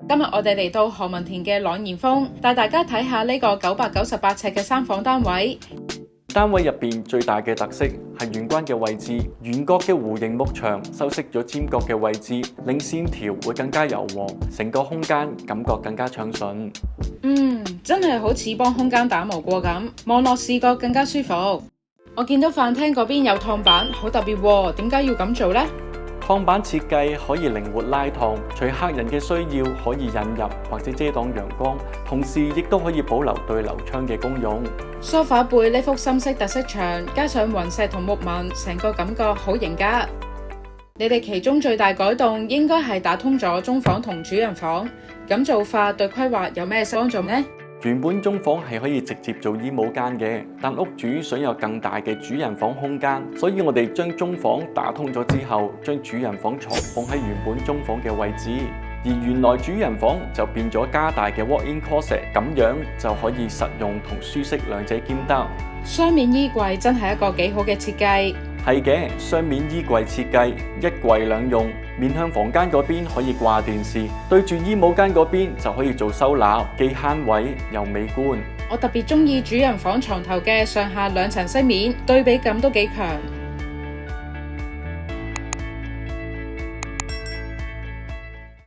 今日我哋嚟到何文田嘅朗然峰，帶大家睇下呢個998尺嘅三房單位。單位入邊最大嘅特色係玄關嘅位置，圓角嘅弧形木牆修飾咗尖角嘅位置，令線條會更加柔和，成個空間感覺更加暢順。真係好似幫空間打磨過咁，望落視覺更加舒服。我見到飯廳嗰邊有燙板，好特別喎，點解要咁做呢？燙板設計可以靈活拉燙，隨客人嘅需要可以引入或者遮擋陽光，同時亦都可以保留對流窗嘅功用。梳化背呢幅深色特色牆，加上雲石同木紋，成個感覺好型噶。你哋其中最大改動應該係打通咗中房同主人房，咁做法對規劃有咩幫助呢？原本中房係可以直接做衣帽間嘅，但屋主想有更大嘅主人房空間，所以我哋將中房打通咗之後，將主人房床放喺原本中房嘅位置，而原來主人房就變咗加大嘅 walk-in closet， 咁樣就可以實用同舒適兩者兼得。雙面衣櫃真係一個幾好嘅設計。係嘅，雙面衣櫃設計，一櫃兩用，面向房間嗰邊可以掛電視，對住衣帽間嗰邊就可以做收納，既慳位又美觀。我特別中意主人房床頭嘅上下兩層飾面，對比感都幾強。